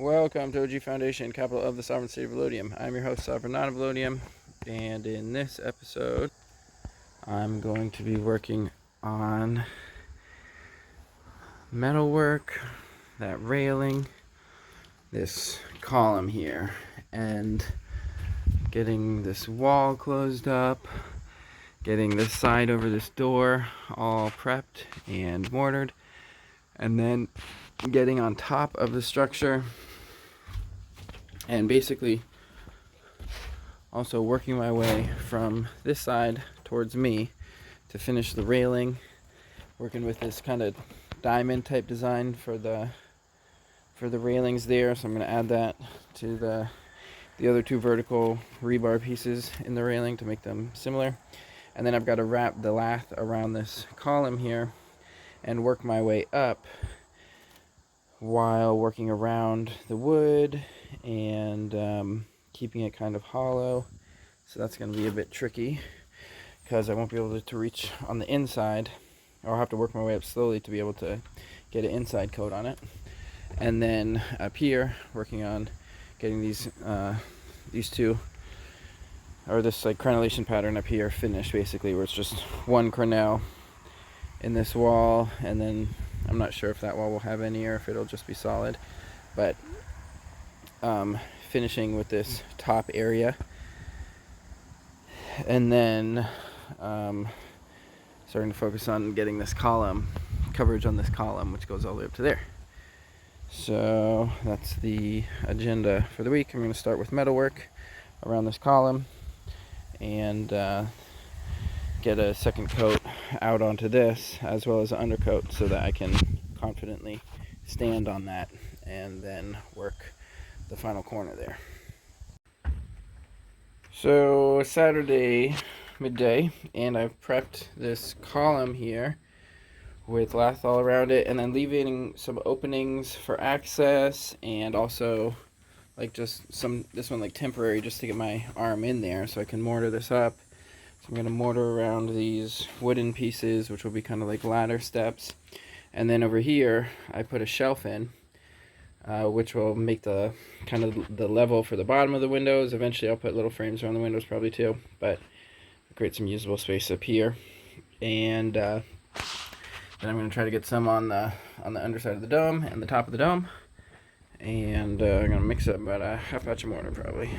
Welcome to OG Foundation, capital of the sovereign state of Valodium. I'm your host, Sovereign of Valodium, and in this episode, I'm going to be working on metalwork, that railing, this column here, and getting this wall closed up, getting this side over this door all prepped and mortared, and then getting on top of the structure and basically also working my way from this side towards me to finish the railing, working with this kind of diamond type design for the railings there. So I'm going to add that to the other two vertical rebar pieces in the railing to make them similar. And then I've got to wrap the lath around this column here and work my way up while working around the wood and keeping it kind of hollow. So that's going to be a bit tricky because I won't be able to reach on the inside, or I'll have to work my way up slowly to be able to get an inside coat on it. And then up here, working on getting these two, or this like crenellation pattern up here finished, basically, where it's just one crenelle in this wall, and then I'm not sure if that wall will have any or if it'll just be solid, but finishing with this top area, and then starting to focus on getting this column coverage on this column, which goes all the way up to there. So that's the agenda for the week. I'm going to start with metalwork around this column and get a second coat out onto this, as well as an undercoat, so that I can confidently stand on that and then work the final corner there. So Saturday midday, and I've prepped this column here with lath all around it, and then leaving some openings for access, and also like just this one like temporary, just to get my arm in there so I can mortar this up. So I'm going to mortar around these wooden pieces, which will be kind of like ladder steps. And then over here, I put a shelf in, which will make the kind of the level for the bottom of the windows. Eventually I'll put little frames around the windows probably too, but create some usable space up here. And then I'm going to try to get some on the underside of the dome and the top of the dome. And I'm going to mix up about a half batch of mortar probably.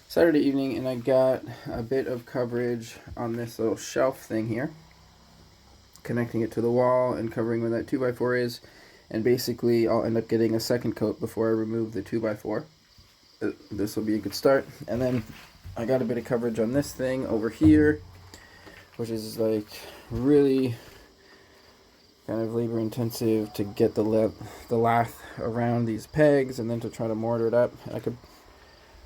Saturday evening, and I got a bit of coverage on this little shelf thing here, connecting it to the wall and covering where that 2x4 is, and basically I'll end up getting a second coat before I remove the 2x4. This will be a good start. And then I got a bit of coverage on this thing over here, which is like really kind of labor intensive to get the lath around these pegs, and then to try to mortar it up. I could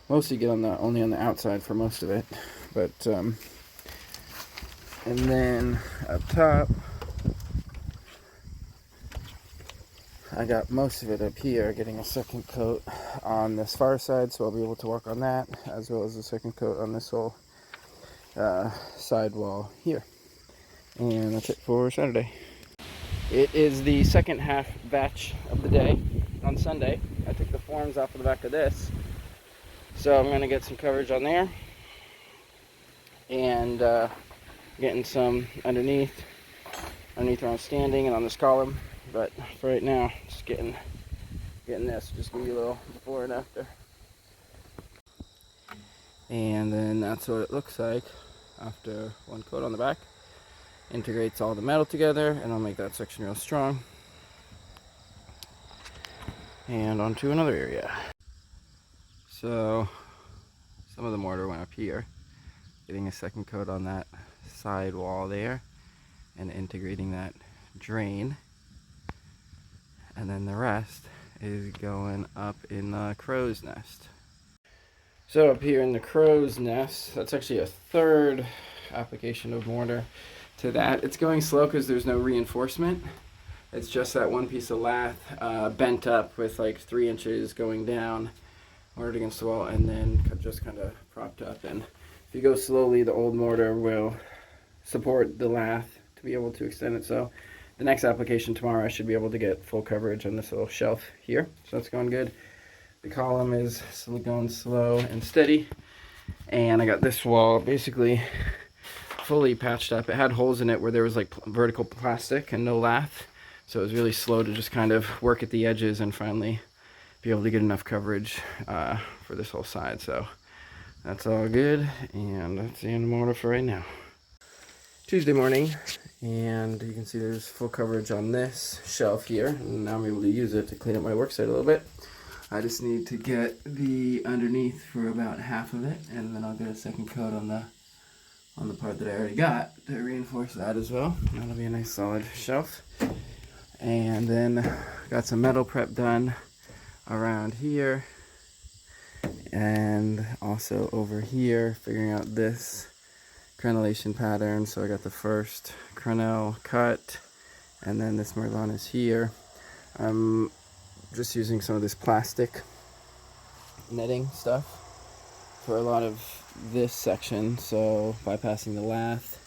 mostly get only on the outside for most of it, but and then up top I got most of it up here, getting a second coat on this far side, so I'll be able to work on that, as well as a second coat on this whole side wall here. And that's it for Saturday. It is the second half batch of the day. On Sunday I took the forms off of the back of this, so I'm going to get some coverage on there, and getting some underneath where I'm standing and on this column. But for right now, just getting this, just give you a little before and after. And then that's what it looks like after one coat on the back. Integrates all the metal together, and I'll make that section real strong. And onto another area. So some of the mortar went up here, getting a second coat on that side wall there and integrating that drain, and then the rest is going up in the crow's nest. So up here in the crow's nest, that's actually a third application of mortar to that. It's going slow because there's no reinforcement. It's just that one piece of lath bent up with like 3 inches going down, mortared against the wall, and then just kind of propped up. And if you go slowly, the old mortar will support the lath to be able to extend it. So the next application tomorrow I should be able to get full coverage on this little shelf here. So that's going good. The column is still going slow and steady. And I got this wall basically fully patched up. It had holes in it where there was like vertical plastic and no lath. So it was really slow to just kind of work at the edges and finally be able to get enough coverage for this whole side. So that's all good, and that's the end of the motor for right now. Tuesday morning, and you can see there's full coverage on this shelf here, and now I'm able to use it to clean up my worksite a little bit. I just need to get the underneath for about half of it, and then I'll get a second coat on the part that I already got to reinforce that as well. That'll be a nice solid shelf. And then got some metal prep done around here, and also over here figuring out this crenellation pattern. So I got the first crenel cut, and then this Merlon is here. I'm just using some of this plastic netting stuff for a lot of this section, so bypassing the lath,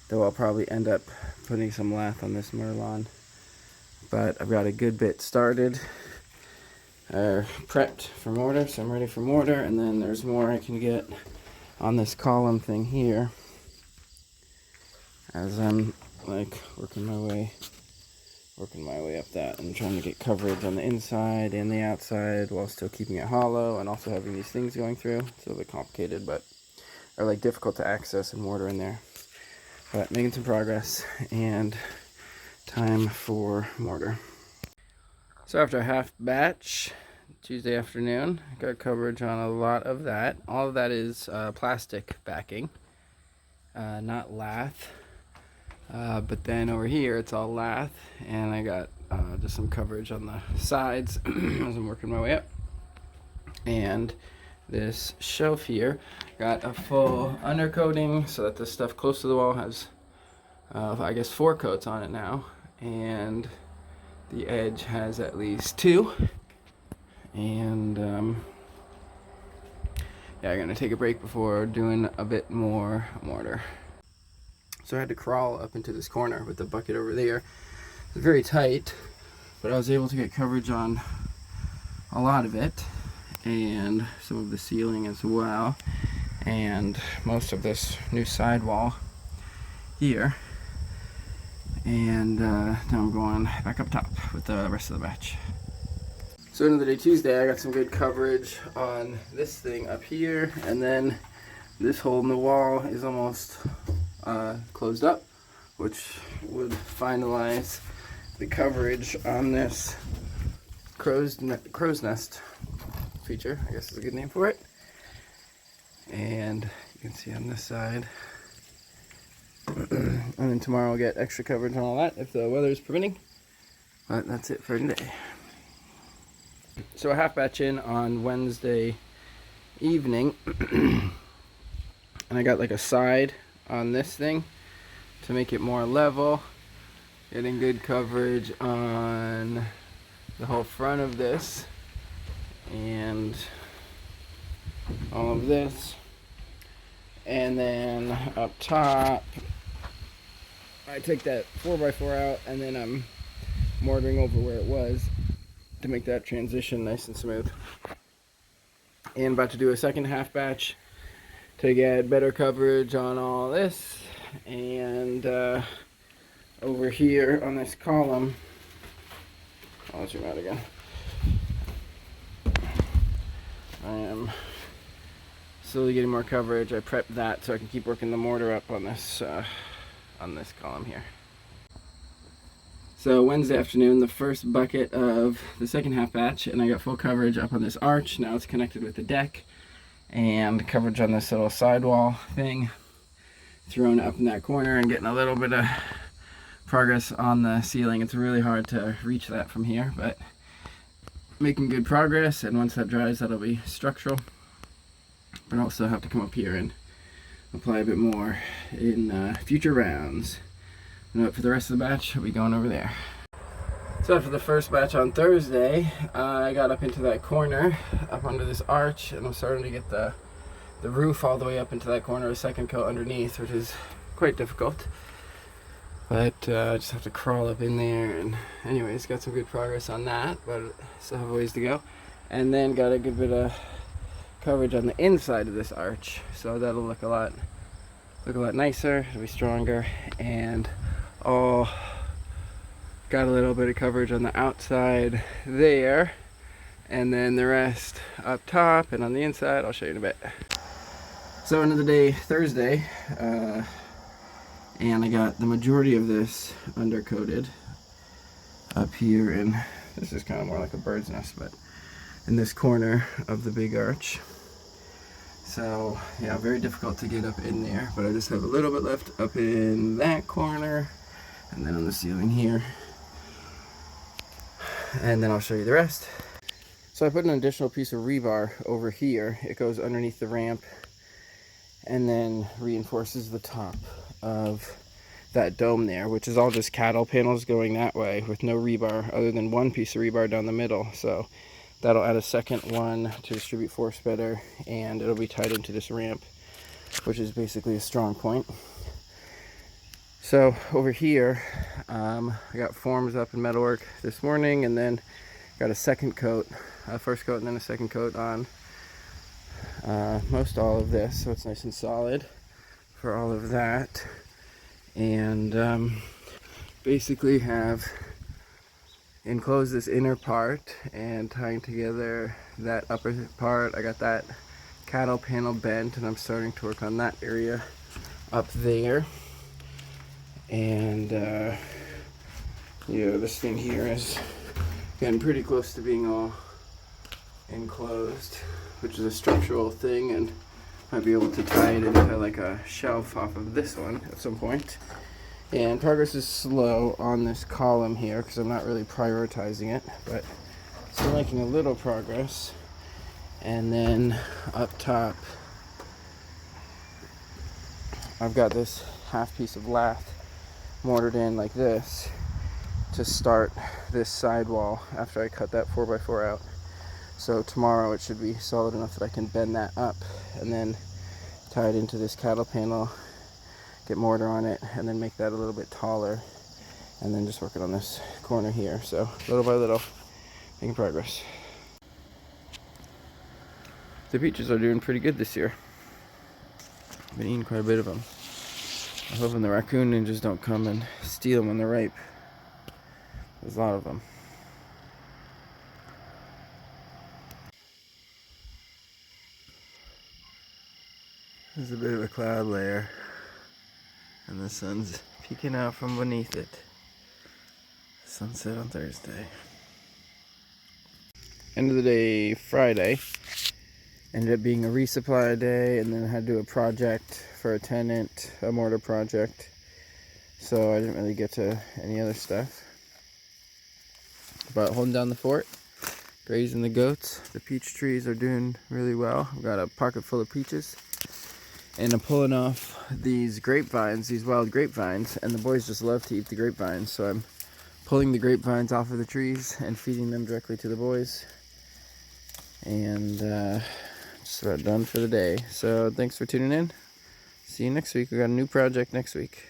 though I'll probably end up putting some lath on this Merlon. But I've got a good bit started, prepped for mortar, so I'm ready for mortar. And then there's more I can get on this column thing here as I'm like working my way up that and trying to get coverage on the inside and the outside while still keeping it hollow and also having these things going through. It's a little bit complicated, but are like difficult to access and mortar in there. But making some progress, and time for mortar. So after a half batch, Tuesday afternoon, got coverage on a lot of that. All of that is plastic backing, not lath. But then over here it's all lath, and I got just some coverage on the sides as I'm working my way up. And this shelf here got a full undercoating so that the stuff close to the wall has I guess 4 coats on it now, and the edge has at least 2. And yeah, I'm gonna take a break before doing a bit more mortar. So I had to crawl up into this corner with the bucket over there. It's very tight, but I was able to get coverage on a lot of it, and some of the ceiling as well, and most of this new sidewall here. And now I'm going back up top with the rest of the batch. So end of the day Tuesday, I got some good coverage on this thing up here, and then this hole in the wall is almost closed up, which would finalize the coverage on this crow's nest feature, I guess is a good name for it. And you can see on this side. And then tomorrow I'll get extra coverage on all that if the weather is permitting. But that's it for today. So a half batch in on Wednesday evening, and I got like a side on this thing to make it more level, getting good coverage on the whole front of this and all of this. And then up top I took that 4x4 out, and then I'm mortaring over where it was to make that transition nice and smooth. And about to do a second half batch to get better coverage on all this. And over here on this column, I'll zoom out again. I am slowly getting more coverage. I prepped that so I can keep working the mortar up on this column here. So Wednesday afternoon, the first bucket of the second half batch, and I got full coverage up on this arch. Now it's connected with the deck, and coverage on this little sidewall thing thrown up in that corner, and getting a little bit of progress on the ceiling. It's really hard to reach that from here, but making good progress, and once that dries, that'll be structural. But I'll also have to come up here and apply a bit more in future rounds. And for the rest of the batch, I'll be going over there. So after the first batch on Thursday, I got up into that corner, up under this arch, and I'm starting to get the roof all the way up into that corner, a second coat underneath, which is quite difficult. But I just have to crawl up in there, and anyways, got some good progress on that, but still have a ways to go. And then got a good bit of coverage on the inside of this arch, so that'll look a lot nicer. It'll be stronger, and got a little bit of coverage on the outside there, and then the rest up top and on the inside. I'll show you in a bit. So end of the day, Thursday, and I got the majority of this undercoated up here, and this is kind of more like a bird's nest, but in this corner of the big arch. So yeah, very difficult to get up in there, but I just have a little bit left up in that corner, and then on the ceiling here, and then I'll show you the rest. So I put an additional piece of rebar over here. It goes underneath the ramp and then reinforces the top of that dome there, which is all just cattle panels going that way with no rebar other than one piece of rebar down the middle. So that'll add a second one to distribute force better, and it'll be tied into this ramp, which is basically a strong point. So over here, I got forms up in metalwork this morning, and then got a second coat, first coat and then a second coat on most all of this, so it's nice and solid for all of that. And basically have enclosed this inner part and tying together that upper part. I got that cattle panel bent, and I'm starting to work on that area up there. And this thing here is getting pretty close to being all enclosed, which is a structural thing, and might be able to tie it into like a shelf off of this one at some point. And progress is slow on this column here because I'm not really prioritizing it, but still making a little progress. And then up top, I've got this half piece of lath mortared in like this to start this sidewall after I cut that 4x4 out. So tomorrow it should be solid enough that I can bend that up and then tie it into this cattle panel, get mortar on it, and then make that a little bit taller, and then just working on this corner here. So little by little, making progress. The peaches are doing pretty good this year. I've been eating quite a bit of them. I'm hoping the raccoon ninjas don't come and steal them when they're ripe. There's a lot of them. There's a bit of a cloud layer, and the sun's peeking out from beneath it. Sunset on Thursday. End of the day, Friday. Ended up being a resupply day, and then I had to do a project for a tenant, a mortar project. So I didn't really get to any other stuff. But holding down the fort, grazing the goats. The peach trees are doing really well. I've got a pocket full of peaches. And I'm pulling off these grapevines, these wild grapevines, and the boys just love to eat the grapevines, so I'm pulling the grapevines off of the trees and feeding them directly to the boys. And just about done for the day. So thanks for tuning in. See you next week. We got a new project next week.